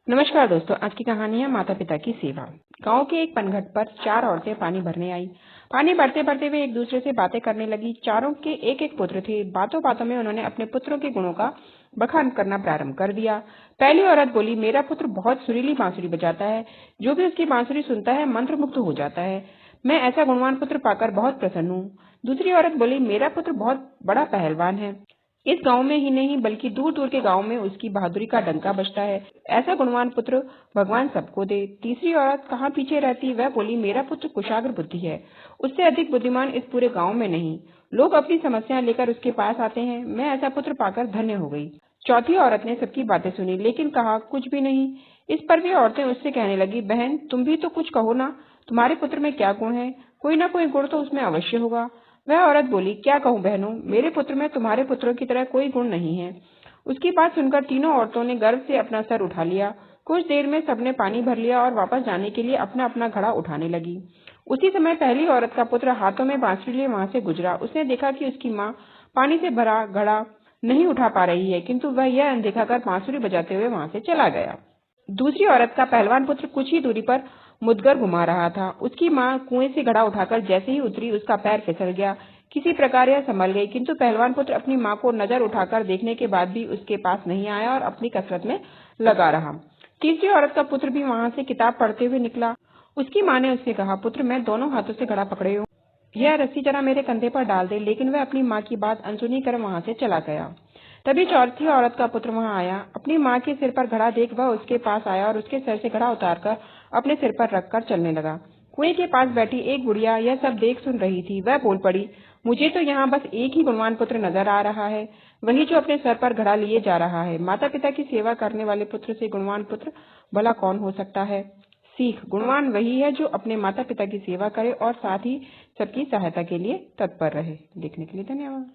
नमस्कार दोस्तों, आज की कहानी है माता पिता की सेवा। गांव के एक पनघट पर चार औरतें पानी भरने आई। पानी भरते भरते वे एक दूसरे से बातें करने लगी। चारों के एक एक पुत्र थे। बातों बातों में उन्होंने अपने पुत्रों के गुणों का बखान करना प्रारंभ कर दिया। पहली औरत बोली, मेरा पुत्र बहुत सुरीली बांसुरी बजाता है। जो भी उसकी बांसुरी सुनता है मंत्रमुग्ध हो जाता है। मैं ऐसा गुणवान पुत्र पाकर बहुत प्रसन्न हूँ। दूसरी औरत बोली, मेरा पुत्र बहुत बड़ा पहलवान है। इस गांव में ही नहीं बल्कि दूर दूर के गांव में उसकी बहादुरी का डंका बजता है। ऐसा गुणवान पुत्र भगवान सबको दे। तीसरी औरत कहाँ पीछे रहती, वह बोली, मेरा पुत्र कुशाग्र बुद्धि है। उससे अधिक बुद्धिमान इस पूरे गांव में नहीं। लोग अपनी समस्याएं लेकर उसके पास आते हैं। मैं ऐसा पुत्र पाकर धन्य हो गई। चौथी औरत ने सबकी बातें सुनी लेकिन कहा कुछ भी नहीं। इस पर भी औरतें उससे कहने लगी, बहन तुम भी तो कुछ कहो ना। तुम्हारे पुत्र में क्या गुण है? कोई ना कोई गुण तो उसमें अवश्य होगा। वह औरत बोली, क्या कहूँ बहनों, मेरे पुत्र में तुम्हारे पुत्रों की तरह कोई गुण नहीं है। उसकी बात सुनकर तीनों औरतों ने गर्व से अपना सर उठा लिया। कुछ देर में सबने पानी भर लिया और वापस जाने के लिए अपना अपना घड़ा उठाने लगी। उसी समय पहली औरत का पुत्र हाथों में बांसुरी लिए वहां से गुजरा। उसने देखा कि उसकी माँ पानी से भरा घड़ा नहीं उठा पा रही है, किंतु वह यह अनदेखा कर बांसुरी बजाते हुए वहां से चला गया। दूसरी औरत का पहलवान पुत्र कुछ ही दूरी पर मुदगर घुमा रहा था। उसकी माँ कुएं से घड़ा उठाकर जैसे ही उतरी उसका पैर फिसल गया। किसी प्रकार यह संभल गई, किंतु पहलवान पुत्र अपनी माँ को नजर उठाकर देखने के बाद भी उसके पास नहीं आया और अपनी कसरत में लगा रहा। तीसरी औरत का पुत्र भी वहां से किताब पढ़ते हुए निकला। उसकी माँ ने उससे कहा, पुत्र मैं दोनों हाथों से घड़ा पकड़े हूँ, यह रस्सी जरा मेरे कंधे पर डाल दे। लेकिन वह अपनी माँ की बात अनसुनी कर वहां से चला गया। तभी चौथी औरत का पुत्र वहां आया। अपनी माँ के सिर पर घड़ा देख वह उसके पास आया और उसके सर से घड़ा उतारकर अपने सिर पर रखकर चलने लगा। कुएं के पास बैठी एक बुढ़िया यह सब देख सुन रही थी। वह बोल पड़ी, मुझे तो यहाँ बस एक ही गुणवान पुत्र नजर आ रहा है, वही जो अपने सर पर घड़ा लिए जा रहा है। माता पिता की सेवा करने वाले पुत्र से गुणवान पुत्र भला कौन हो सकता है? सीख, गुणवान वही है जो अपने माता पिता की सेवा करे और साथ ही सबकी सहायता के लिए तत्पर रहे। देखने के लिए धन्यवाद।